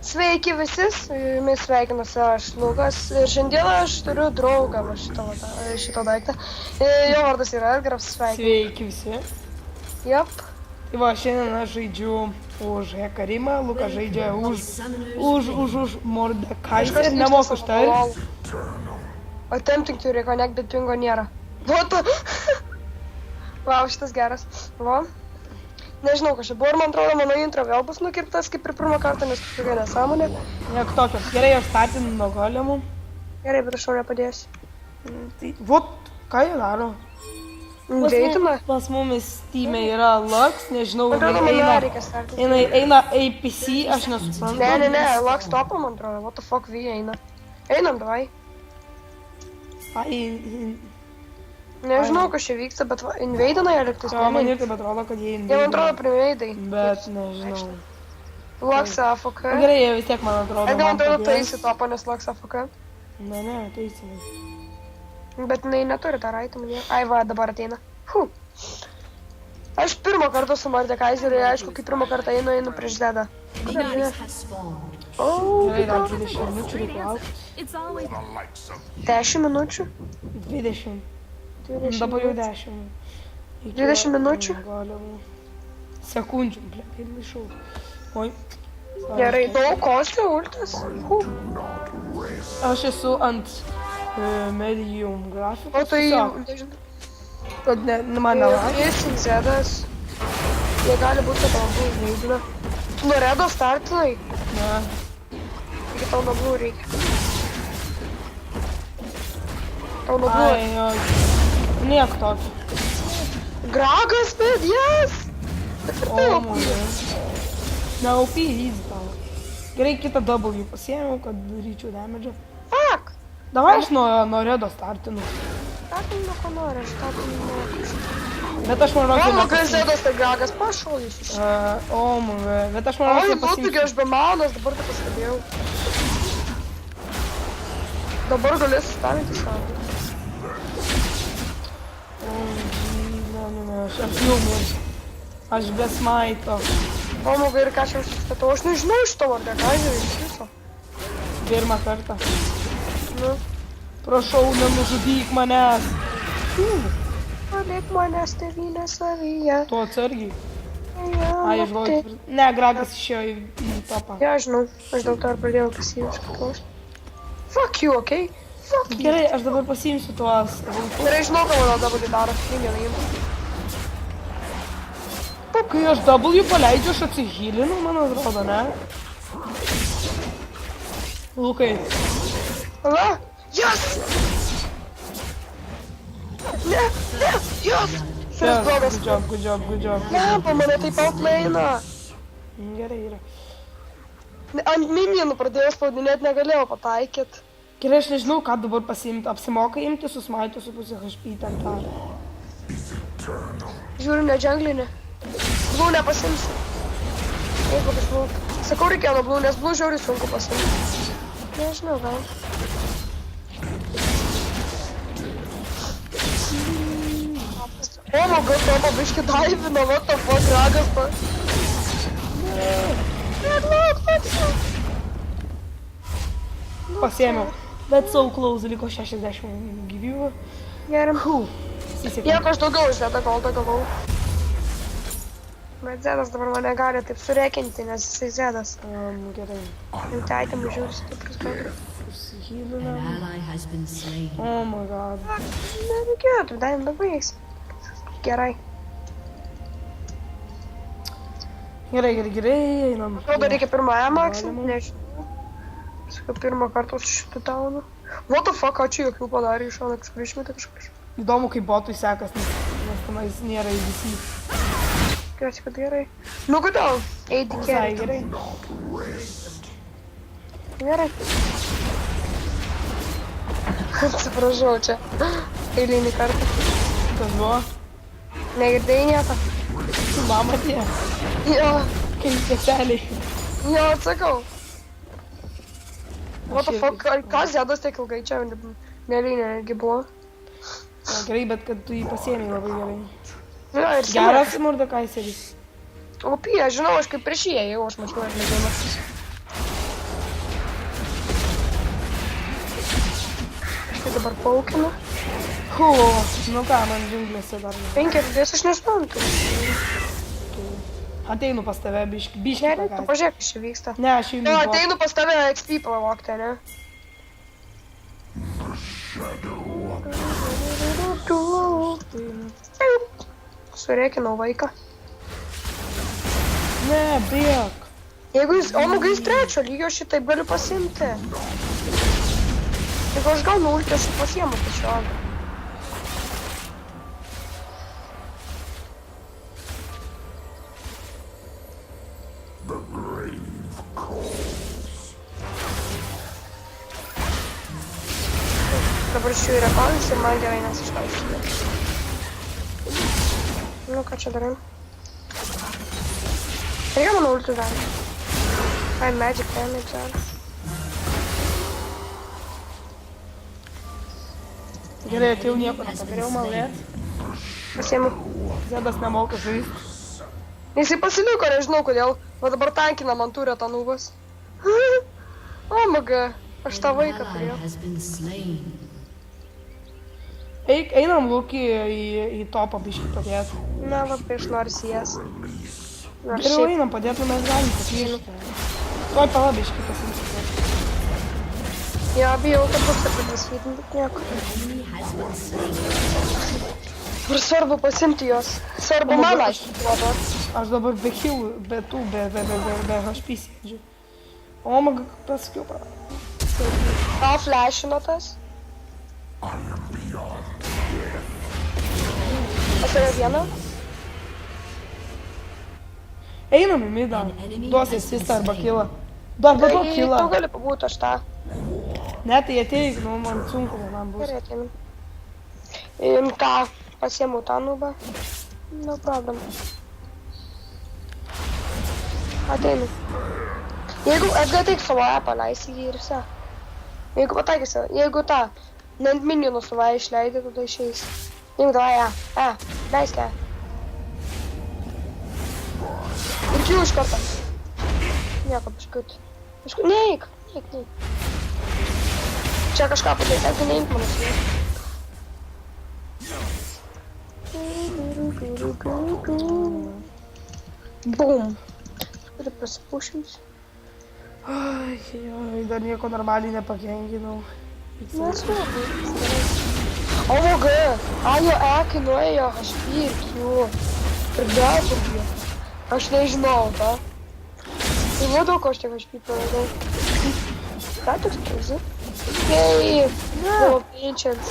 Sveiki visi, su jumis sveikinuosi aš Lukas ir šiandieną aš turiu draugą va šito daiktą. Jo vardas yra Edgaras, sveiki. Sveiki visi. Jop. Tai va, šiandien aš žaidžiu už Hekarimą, Lukas žaidžia už Mordekaiser ir nemoku štai. Attempting to reconnect, bet pingo nėra. What the... Wow, šitas geras. Va. Nežinau, kas čia buvo ir man atrodo, mano intro vėl bus nukirptas kaip ir pirmą kartą, nes tokia nesąmonė. Nieko tokio. Gerai, aš statinu nuo golemų. Gerai, bet aš tau nepadėsiu. Tai, vot, ką jie daro? Greitina? Pas mumis Steam'e yra Lux, nežinau, Man atrodo, man nereikia startinti. eina APC, aš nesuprantu. Ne, Lux topo, man atrodo, what the fuck V eina. Einam, davai. Nežinau, kas čia vyksta, bet va, invaidinai elektis. Jo, man ir taip atrodo, kad jie Jie man atrodo primeidai. Bet nežinau. Lux AFK. Gerai, jie vis tiek man atrodo. Edgar, man atrodo, taisi topo, nes Lux AFK. Ne, teisingai. Bet jinai neturi dar itemų. Ai va, dabar ateina. Aš pirmą kartą su Mordekaiseriu, aišku, kai pirmą kartą einu prieš Dedą. Gerai, dar 20 minučių reikia laukti. 10 minučių? 20. Dabar jau 10. 20 minučių? Sekundžių, ble, kaip mišau. Oi. Gerai, daug kostė ultas. Aš esu ant medium grafikos. O tai, nežinau. Kad man nelaukti. Jis Zedas. Jie gali būti patogu, žaidime. Tu nuo redo startinai? Ne. Iki tau nuo blue reikia. Tau nuo blue. Ai, oi. Niek tokio. Gragas, bet yes! O, mane. Ne, OP easy tau. Gerai, kitą W pasiėmiau, kad daryčiau damage'ą. Fuck! Davai aš nuo redo startinu. Startinu nuo ko nori, aš startinu nuo kažką. Bet aš manau, O, kai Zedas tai Gragas, pašau jūs iš. Bet aš manau, Oi, kad būtų, aš be manos, dabar tai pastebėjau. Dabar galėsiu stavinti savo. Ne, aš jau mirsiu. Aš be smaito. O, mogai ir ką čia užsistatau, aš nežinau iš to Mordekaiserio iš viso. Pirmą kartą. Nu. Prašau, nenužudyk manęs. Palik manęs tėvynę savyje. Tu atsargiai. Ai, aš galvoju. Ne, Gragas išėjo į topą. Ja, žinau, aš dėl to ir pradėjau pasiimti klausti. Fuck you, okei? Fuck you. Gerai, aš dabar pasiimsiu tuos. Gerai, žinau, ką mano dabar daro, šiandieną jums. Kai aš W paleidžiu, aš atsihylinu, man atrodo, ne? Lukai. Ala? Yes! Ne, yes! Šias blogas. Good job. Ne, pa mane taip outlaina. Gerai, yra. Ant minionų pradėjau spaudinėti, negalėjau pataikyt. Gerai, aš nežinau, ką dabar pasiimti. Apsimoka imti su smaitu su pusė HP ten tą. Žiūriu, ne džanglinį. Blue nepasimsiu. Jeigu bus blue. Sakau, reikėjo nuo blue, nes blue žiauriai sunku pasimti. Nežinau, gal. O, mogai, topo biški daivino, what the fuck, Gragas pa. Pasiėmiau. Bet so close, liko 60 gyvybių. Gerai. Įsisekė. Nieko aš daugiau iš Zedą goldą gavau. Bet Zedas dabar mane gali taip surekinti, nes jisai Zedas. Gerai. Ant itemų žiūri stiprus bėgri. Užsihylinam. Oh my god. Nereikėtų, daim bebaigs. Gerai. Gerai, einam. Atrodo, reikia pirmą E-maxą, nežinau. Sakau, pirmą kartą su šitu taunu. What the fuck, ką čia jokių padarė iš Alex, kur išmetė kažkas. Įdomu, kaip botui sekas, nes tenais nėra įvisi. Tikiuosi, kad gerai. Nu, kodėl? Eiti Visai kelią. gerai. Gerai. Atsiprašau, čia eilinį kartą. Kas buvo? Negirdėjai nieko? Mama tie. Jo, Kaip keseliai. jo, atsakau. What the fuck, ką Zedas tiek ilgai čia nelinė netgi buvo? Gerai, bet kad tu jį pasiėmei labai gerai. Jo, ir Geras Mordekaiseris. O pie, žinau, aš kaip prieš jį ėjau, aš mačiau atleidimas. Tai dabar paukinu. Nu ką, man džiunglėse dar. 5 FPS, aš nežinau. Ateinu pas tave, biški Gerai, tu pakąsti. pažiūrėk, kas čia vyksta. Ne, aš einu. Jo, ateinu pas tave XP pavokti, ne? Surėkinau vaiką. Ne, bėk. Jeigu jis, Omegai jis 3 lygio, aš šitaip galiu pasimti. Jeigu aš gaunu ultį, aš jį pasiemu tiesiog. Dabar šių yra palas ir man gerai nesištausime. Nu, ką čia darai? Reikia mano ultų dar. Ai, magic damage dar. Gerai, atėjau nieko nepadariau, malėt. Pasiemu. Zedas nemoka žaisti. Jisai pasiliko, nežinau kodėl. Va dabar tankina man turė tą nubas. Omega, aš tą vaiką turėjau. Einam Lukį į topą biškį padėti. Na, va prieš nors jas. Nors Geriau šiaip. einam padėti, nu mes galim pasiešti. Tuoj pala biškį pasimti. Jo, bijau, kad bus apidės vidin, bet nieko. Ir svarbu pasimti jos. Svarbu Omega, man aš duodu. Aš dabar be healų, be tų, be HP sėdžiu. Omega, pasakiau pala. Tau flashino tas. Aš turiu vieną. Einam į midą. Duos asistą arba kilą. Dar be to Tai kilą. tu gali pabūti aš tą. Ne, tai ateik, nu man sunku, man bus. Gerai, ateinu. Ką, pasiemu tą nubą. No problem. Ateinu. Jeigu ateik savo appą, leisi jį ir visa. Jeigu pataikysi, jeigu tą, net minionų savo išleidai, tada išeis. Jeigu davai, leisk ją. Ir kiu iš karto. Nieko, paskut. Neik. Čia kažką padaryti, tai neink mano svies. Bum. Turiu prasipušins. Ai, dar nieko normaliai nepakenginau. Nesvarbu. Omega, jo kainuoja HP ir Q. Ir gaudžiu. Aš nežinau, ta. Tai nedaug aš tiek HP praradau. Ką toks prazi? Jei, buvo pinčiant.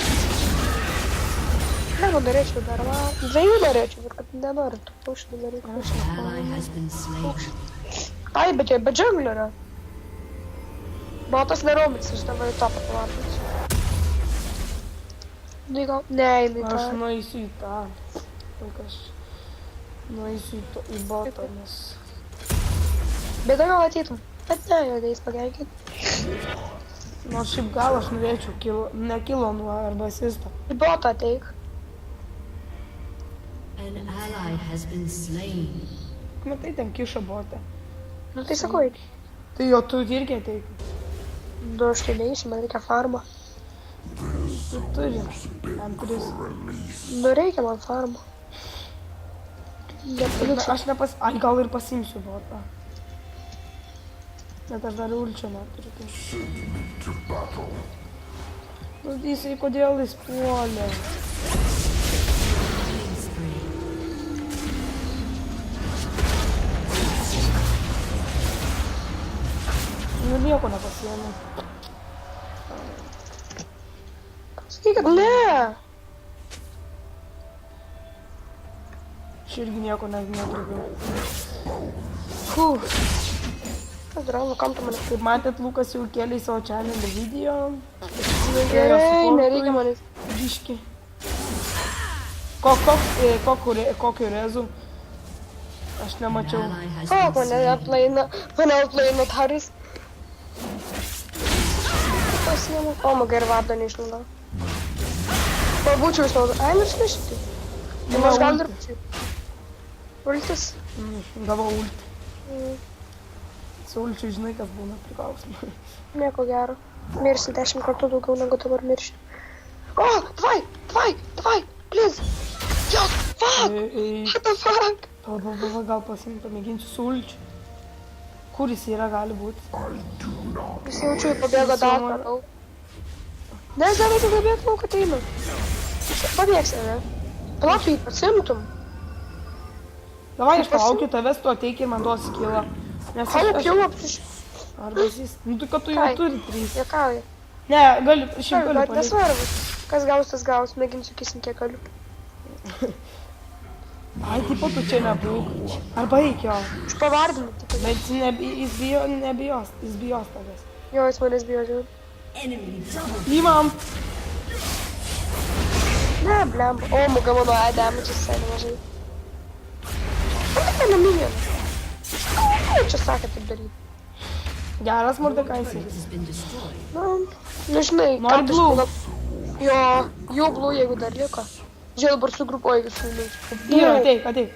Ką norėčiau dar, va? 2 norėčiau, bet kad nenoriu tų pauštų daryti. Ai, bet jie be džunglerio. Botas nerobits, aš dabar į topą pavartus. Ne, jinai Aš tą. nueisiu į tą. Aš nueisiu į botą, nes... Bet gal ateitum. Bet ne, jo neis pagelkit. Nors šiaip gal aš norėčiau kilo, ne kilo nuo arba asistą. Į botą ateik. Matai, ten kiša botą. Nu tai sakau, eik. Tai jo, tu irgi ateik. Du aš tai neįsiu, man reikia farmą. Tu turi. M3. Nu reikia man farmą. Aš nepas... Ai, gal ir pasimsiu botą. Bet aš dar ulčio neturiu. Nu, jisai kodėl jis puolė? Nu, nieko nepasiėmė. Sakyk, kad ne. Aš irgi nieko neturiu. Kas darau, kam tu mane? Kaip matėt, Lukas jau kėlė į savo channel video. Gerai, nereikia manęs. Biški. Kokio rezu? Aš nemačiau. O, mane outlaino Taris. Pasiemu. O, maga ir vardą neišnaudau. Pabūčiau išnaudau. Ai, nušmešti. Tai aš gal ir pačiai. Ultis. Gavau ultį. Su ulčiu žinai, kas būna priklausomai. Nieko gero. Mirsi 10 kartų daugiau negu dabar mirši. O, davai, please. Jos, fuck, what the fuck. Pala, gal pamėginsiu su ulčiu. Kur jis yra, gali būti? Jis jaučiu, pabėgo dar toliau. Ne, Zevas, nebėg lauk ateina. Pabėgsi, ne? Palauk, tu jį pasimtum. Davai, aš palaukiu tavęs, tu ateik ir man duos skillą. Halep jau apsiš... Arba jis... Nu, tai kad tu jau turi 3. Jokauji. Ne, galiu, šiaip galiu Bet palikti. nesvarbu. Kas gaus, tas gaus. Mėginsiu kisim, kiek galiu. Ai, tipo, tu čia nebūk. Arba eik jo. Aš pavardinu, tipo. Bet jis nebijos, jis bijos tavęs. Jo, jis manęs bijo, žiūrėjau. Įmam. Ne, blemba. O, muga mano damage visai nemažai. O, tai ne minion. O, čia sakė taip daryti. Geras Mordekaisai. Na, nežinai. Nori blue? Jo, jų blue, jeigu dar liko. Žiūrėjau, dabar sugrupuoju visų blue. Yra, ateik.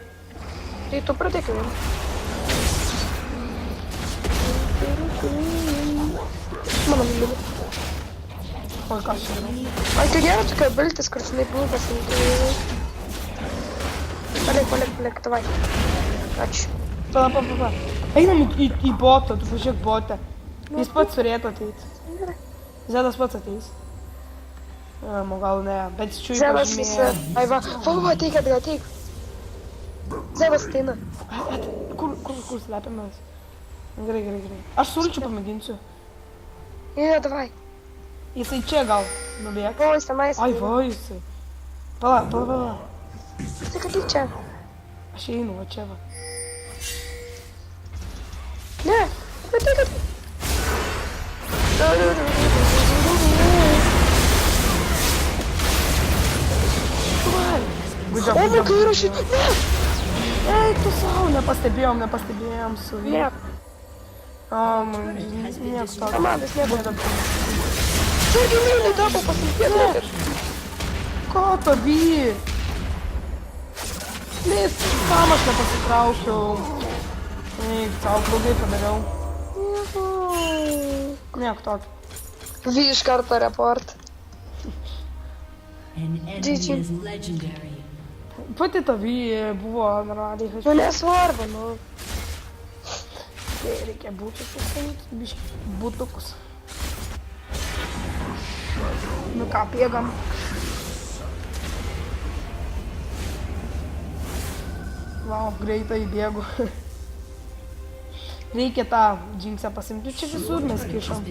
Tai tu pradėk jau. Mano mylimi. Oi, ką čia yra? Ai, tai nėra tokia biltis, kur žinai blue pasirinkti. Palik, davai. Ačiū. Pala. Einam į botą, tu pažiūrėk botą. Jis pats turėtų ateiti. Zedas pats ateis. Gal ne, bet čiūjį Zevas pažymėjo. Ai va, ateik, ateik. Zevas ateina. Kur slepiamės? Gerai. Aš sulčių pamėginsiu. Jo, davai. Jisai čia gal nubėg. O, jis tenais. Ai, va, jisai. Pala. Tai kad tai čia. Aš einu, va čia va. Ne, bet tai kad... O, kai yra šit... Ne! Ei, tu savo, nepastebėjom su vyru. Ne. Nieks tokio. Komandas nebuvo. Sargi mylį tapo pasimtėti. Ko tabi? Nes kam aš nepasitraukiau? Eik, tau blogai padariau. Niek tokio. Vy iš karto report. GG. Pati tavi buvo normaliai. Nu nesvarbu, nu. Reikia būtų susiimti, biškį būtukus. Nu ką, bėgam. Vau, greitai bėgu. Reikia tą džinksą pasimti, čia visur mes kišam.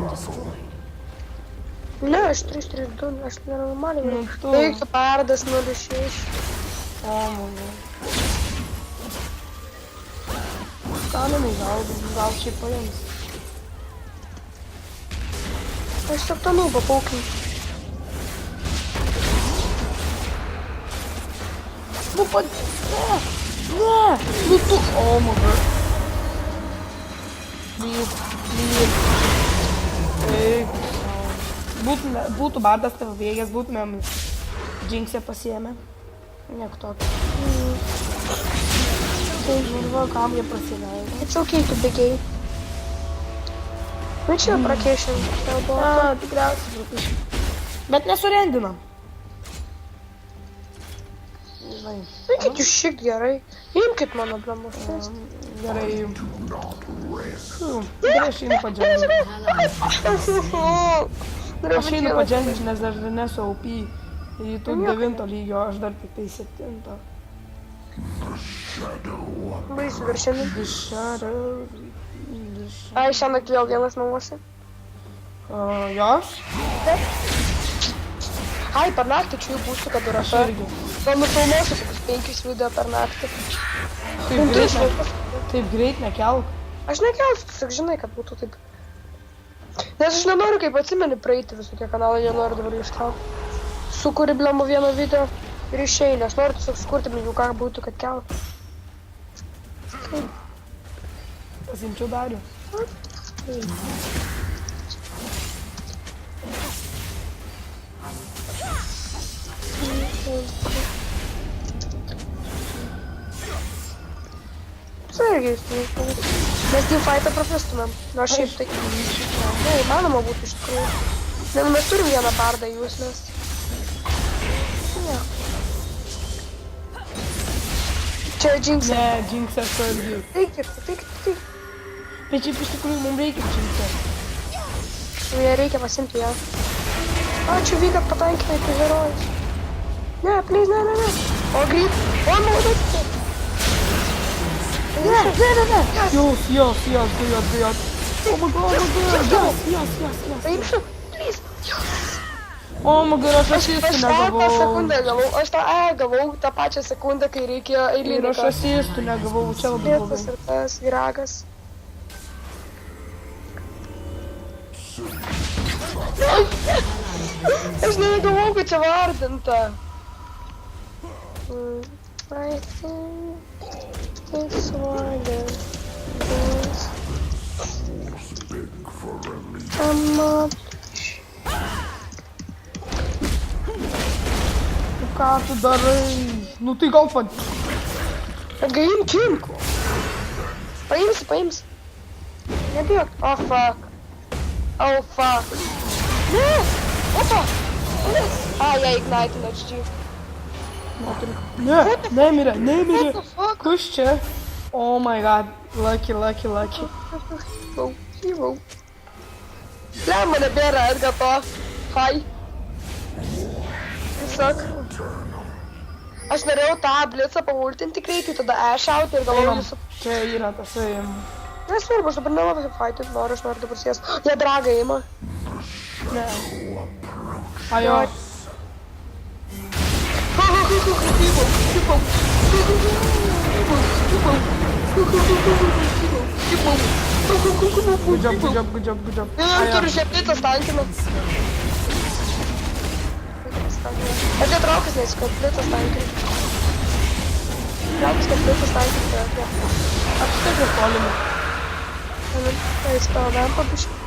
Ne, aš 3-3-2, aš nenormaliai. Nu, tu. Eik, pardas 0-6. O, mano. Kaminai gal čia paims. Aš tiesiog tą nubą paukai. Nu, ne, nu tu, o, mano. Lyg. Eik. Būtų bardas tavo vėjas, būtumėm džinksę pasiėmę. Niek tokio. Tai žinoma, kam jie prasileido. It's okay to be gay. Nu čia prakešim. Tikriausiai prakešim. Bet nesurendinam. Eikit jūs šiek gerai. Imkit mano blamus. Gerai. Gerai, aš einu padžiauti. Aš einu padžiauti, nes dar nesu OP. Į tu 9 lygio, aš dar tik tai 7. Baisu dar šiandien. The Shadow. Ai, šiandien vėl vienas namuose. Jo? Ai, per naktį čia jau būsiu, kad yra Aš irgi. Gal nufilmuosiu tokius 5 video per naktį. Taip greit nekelk. Aš nekelsiu, tiesiog žinai, kad būtų taip. Nes aš nenoriu, kaip atsimeni, praeiti visokie kanalai, nenoriu dabar iškelti. Sukuri blemo vieną video ir išeini. Aš noriu tiesiog sukurti, jeigu ką būtų, kad keltų. Pasimčiau Darių. Sargiai, mes teamfightą prafestumėm. Na, šiaip tai... Ne, įmanoma būtų iš tikrųjų. Ne, mes turim vieną bardą useless. Čia Jinxas. Ne, Jinxas to irgi. Taikit. Bet šiaip iš tikrųjų mums reikia Jinxas. Reikia pasimti ją. Ačiū, Vy, kad patankinai tu herojus. Ne, please, ne. O, greit. O, naudot. Ne. Jos. Oh my god. Yes. Paimsiu, please. Oh my god, aš asistų negavau. Aš tą gavau tą pačią sekundę, kai reikėjo Ir eilinį. aš asistų negavau, čia labai blogai. Ir tas Gragas. Aš negavau, kad čia vardinta. I think this one is... I'm not... Ką tu darai? Nu tai gal pat... Imkim! Paimsi. Nebijok. Oh fuck. Ne! Opa! Jie ignitino HG. Nemirė. What the fuck? Kas čia? Oh my god. Lucky. Gyvau. Lemma nebėra, Edgar to. Hai. Tiesiog. Aš norėjau tą blitzą paultinti greitai, tada e-šauti ir galvoju jūsų... Čia yra tas Nesvarbu, aš dabar nelabai fightit noriu, aš noriu dabar sės. Jie dragą ima. Ne. Ajo. Good job. Turiu šiaip tankinu. Aš čia traukas neįsiu, kad plitas tankinu. Traukas, kad plitas tankinu. Aš taip ir tolinu. Tai spėlėm pabiškai.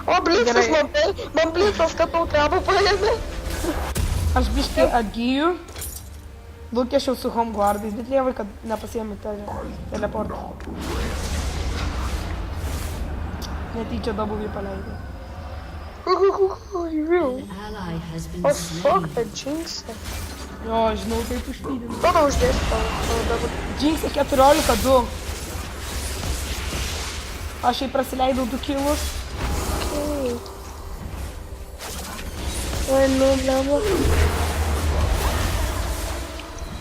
O, blitzas man blitzas, kad tau krabą paėmė. Aš biškai atgyju. Lūkėšiau su homeguardais, bet lievai, kad nepasiėmė teleportą. Netyčia dabuvį paleidė. O, fuck, tą Jinxą. Jo, žinau, kaip užpydinu. Tada uždėsiu tavo dabar. Jinxą 14-2. Aš jai prasileidau 2 kilus. Oi, nu, blema.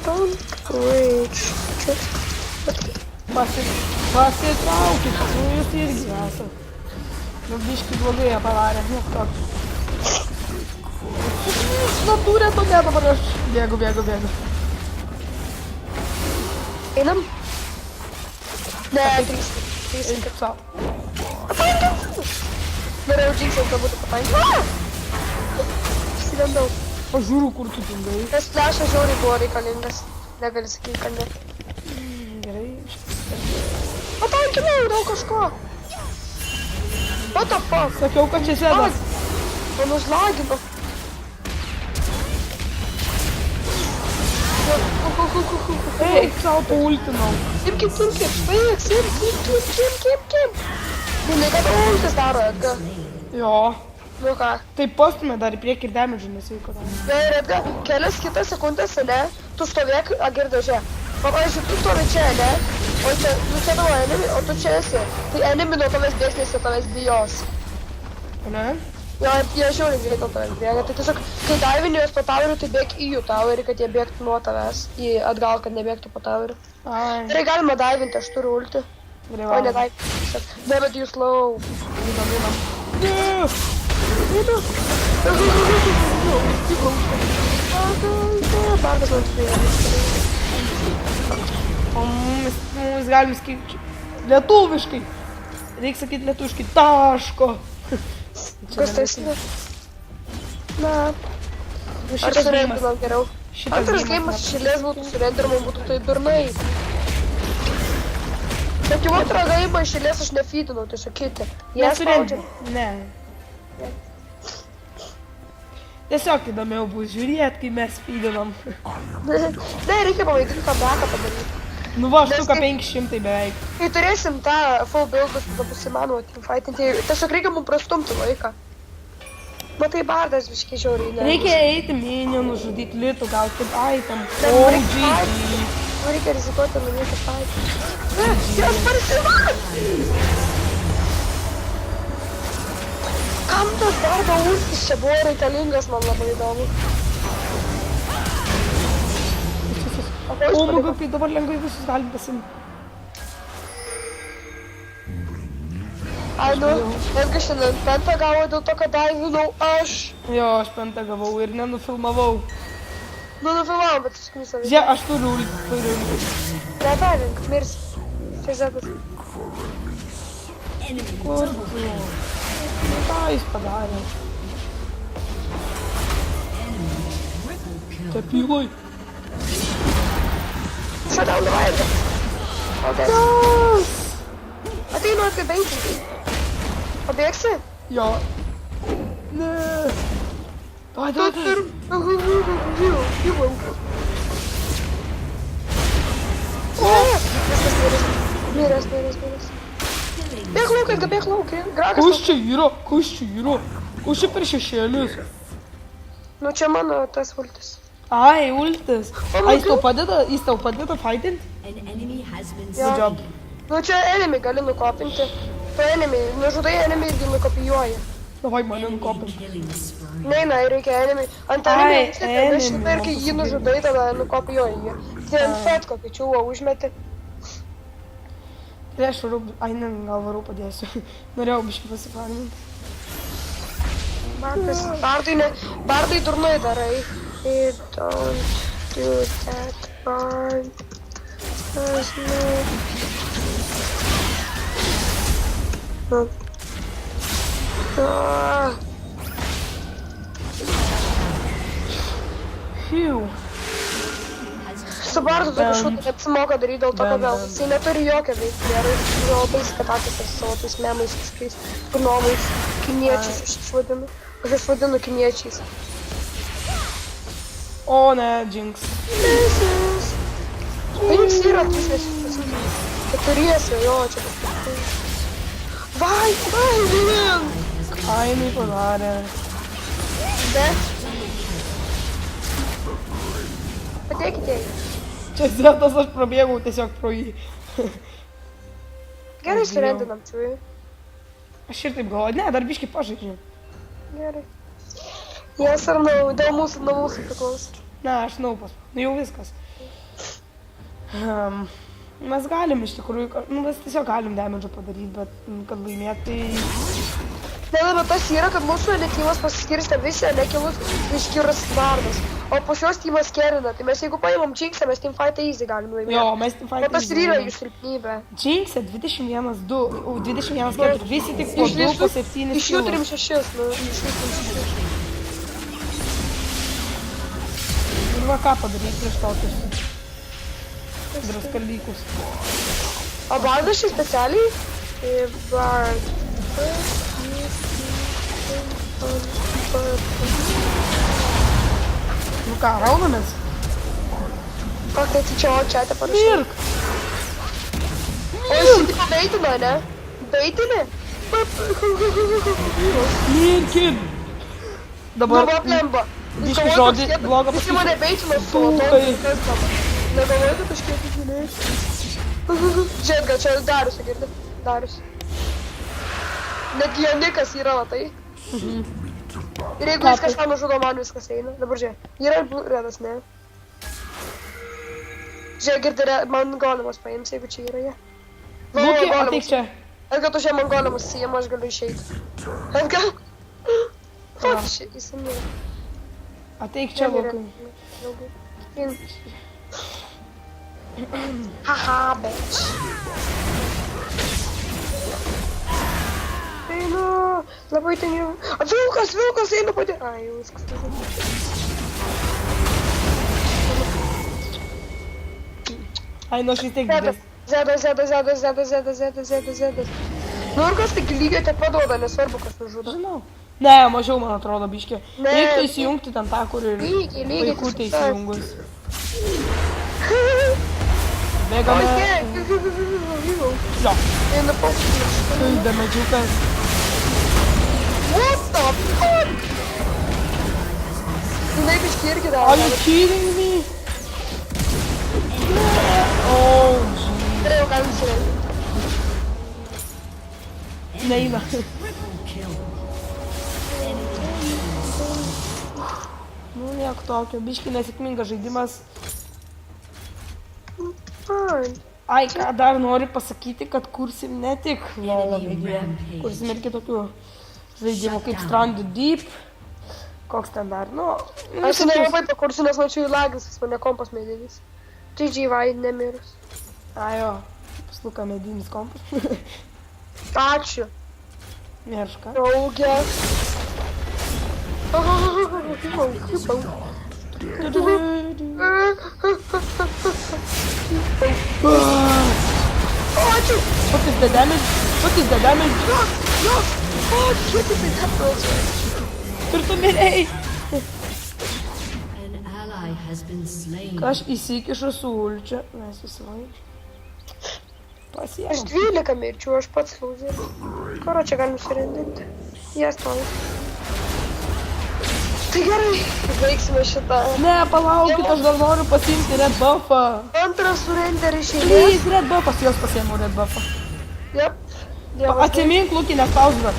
Don't rage. Pasitraukit, jūs irgi esat. Nu, biškai blogai jie pavarė, nu, toks. Natūrė tokia, dabar aš bėgu. Einam? Ne, 3. Eik savo. Norėjau Jinxą, kad būtų patankinti. Išsilendau. Aš žiūriu, kur tu dingai. Tas flashas žiauriai buvo reikalingas. Negali sakyti, kad ne. Gerai. Patankinau dėl kažko. What the fuck? Sakiau, kad čia sėdas. Man užlagino. Eik savo paultinau. Kim. Žinai, kad ultis daro, Edgar. Jo. Nu ką? Tai postumė dar į priekį ir damage nesveiko. Ir Edgar, kelias kitas sekundės, ne? Tu stovėk, Agirda, žiūrėk. Pavyzdžiui, tu stovi čia, ne? O čia, nu čia tavo enemy, o tu čia esi. Tai enemy nuo tavęs bėgs, nes jie tavęs bijos. Ne? Jo, jie žiūri greit nuo tavęs bėga. Tai tiesiog, kai davini juos po toweriu, tai bėg į jų towerį, kad jie bėgtų nuo tavęs. Į atgal, kad nebėgtų po toweriu. Ai. Tai galima davinti, aš turiu ulti. O, ne daivinti. Ne, bet jūs slow. Bardas man spėjo. O mums galim sakyti lietuviškai. Reikia sakyti lietuviškai taško. Kas tai esi? Na. Ar surendinam geriau? Antras geimas išėlės būtų surendinam, būtų tai durnai. Bet jau antrą gaimą išėlės aš nefeedinau, tiesiog kiti. Jie spaudžia. Ne. Tiesiog įdomiau bus žiūrėt, kai mes feedinam. Ne, reikia pavaidinti comeback'ą padaryti. Nu va, štuka 500 beveik. Kai turėsim tą full buildus, tada bus įmanoma teamfightinti. Tiesiog reikia mums prastumti laiką. Matai, bardas biškai žiauriai. Ne? Reikia eiti minio, nužudyti litų, gal kaip aitam. Ne, O, reikia GG. fight. Reikia rizikuoti, laimėti fight. Jos parsivat! Kam tas darbo ultis čia buvo reikalingas, man labai įdomu. O, maga, kai dabar lengvai visus galim pasimti. Ai, nu, netgi šiandien pentą gavo dėl to, kad daivinau aš. Jo, aš pentą gavau ir nenufilmavau. Nu, nufilmavom, bet išknisau. Žiūrėk, aš turiu ultį. Neperink, mirsi. Čia zetas. Kur? Ką jis padarė? Tepiloj. Shutdown, davai. Okay. Ateinu atkabeiti. Pabėgsi? Jo. Ne. Davai, davai. Miręs. Bėg lauk, Edgar, bėg lauk. Gragas. Kas čia yra? Kas čia yra? Kas čia per šešėlius? Nu, čia mano tas ultis. Ai, ultis. Ai, jis tau padeda fightinti? Good job. Nu, čia enemy gali nukopinti. Tu enemy, nužudai enemy irgi nukopijuoji. Davai mane nukopinti. Neina, reikia enemy. Ant enemy šitą ir kai jį nužudai, tada nukopijuoji jį. Tai ant fetko, kai čiūvo užmeti. Tai aš varau, ai ne, gal varau padėsiu. Norėjau biškį pasifarminti. Bardai durnai darai. You don't do that, Bard. Phew. Su Bardu tokiu šūkiu neapsimoka daryti dėl to, kad vėl jisai neturi jokio veikti. Ir labai skatatis su savo tais memais kažkokiais gnomais, kiniečiais aš vadinu. Aš vadinu kiniečiais. O ne, Jinx. Jinx yra, tu nesi. Keturiesi, jo, čia kažkaip. Vai, vien! Ką jinai padarė? Bet. Patekite jį. Čia Zetas, aš prabėgau tiesiog pro jį. Gerai surendinam, čiūjai. Aš ir taip galvoju, ne, dar biškį pažaidžiu. Gerai. Yes ar no, dėl mūsų priklauso. Ne, aš naupas. Nu jau viskas. Mes galim iš tikrųjų, nu mes tiesiog galim damage'ą padaryti, bet kad laimėt, tai... Ne, bet tas yra, kad mūsų tymas pasiskirstė visi nekilus išskyrus Bardas. O po šios tymas kerina, tai mes jeigu paimam Jinx'ą, mes teamfight'ą easy galim laimėti. Jo, mes teamfight'ą easy. O tas ir yra jų silpnybė. Jinx'ą 21-4, visi tik po 2, po 7 Iš jų 3-6, nu, iš jų 3-6. Ir va ką padaryti prieš tokius draskaldykus. O Bardas šį specialiai? Bard. Nu ką, raunamės? Ok, tai čia čia te parašau. Mirk! O jis tipo beitina, ne? Beitini? Mirkin! Nu, Dabar... va, plemba. Biškį žodį blogą Jis mane beitino su Tūkai. Negalvoju, kad kažkiek žinai. Žiūrėt, gal čia Darius girdi. Darius. Netgi Janikas yra, tai. Ir jeigu jis kažką nužudo, man viskas eina. Dabar žiūrėk. Yra ir redas, ne? Žiūrėk, girdi, man golimas paims, jeigu čia yra jie. Lūkį, ateik čia. Edgar, tu čia man golimas įsijama, aš galiu išeiti. Edgar? Fuck, jis įmėjo. Ateik čia, Lūkai. Haha, bitch. Einu, labai ten jau... Vilkas, einu pati... Ai, jau viskas. Ai, nu aš vis tiek didės. Zedas. Nu ir kas tik lygio tiek paduoda, nesvarbu, kas nužudo. Žinau. Ne, mažiau, man atrodo, biškė. Reiktų įsijungti ten tą, kur ir vaikutė įsijungus. Bėgame. Jo. Einu paukštis. Damage'ukas. What the fuck? Jinai biški irgi Are daro. you kidding me? Oh, gee. Gerai, jau galim surenti. Neina. Nu, nieko tokio, biški nesėkmingas žaidimas. Ai. Ai, ką dar noriu pasakyti, kad kursim ne tik LoL video. Kursim ir kitokių žaidimų kaip Stranded Deep. Koks ten dar, nu... Aš nelabai pakursiu, nes mačiau į lagis, mane kompas medinis. GG Vaid nemirus. Ajo, pasluka medinis kompas. Ačiū. Mėrška. Draugė. Ačiū. What is the damage? What is the damage? Jo. O, kiek jisai neprasai. Ir tu mirėjai. An ally has been slain. Aš įsikišu su ulčiu. Mes visi laik. Aš Pasiemam. 12 mirčių, aš pats loser. Karo čia galim surendinti. Jas tau. Tai gerai, baigsime šitą. Ne, palaukit, aš dar noriu pasiimti red buffą. Antrą surender iš eilės. Please, red buffas, jos pasiėmiau red buffą. Jep. Dievas. Atsimink, Lukinę pauzą.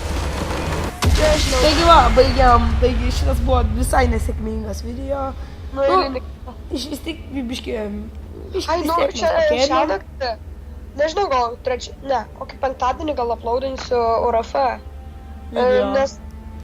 Nežinau. Taigi va, baigiam. Taigi šitas buvo visai nesėkmingas video. Nu, eilinį. Vis tik, biški, Ai, nu, vis tiek čia mes šią pakėlėm. naktį. Nežinau, gal trečią, ne, kokį penktadienį gal uploadinsiu URF. Video. Nes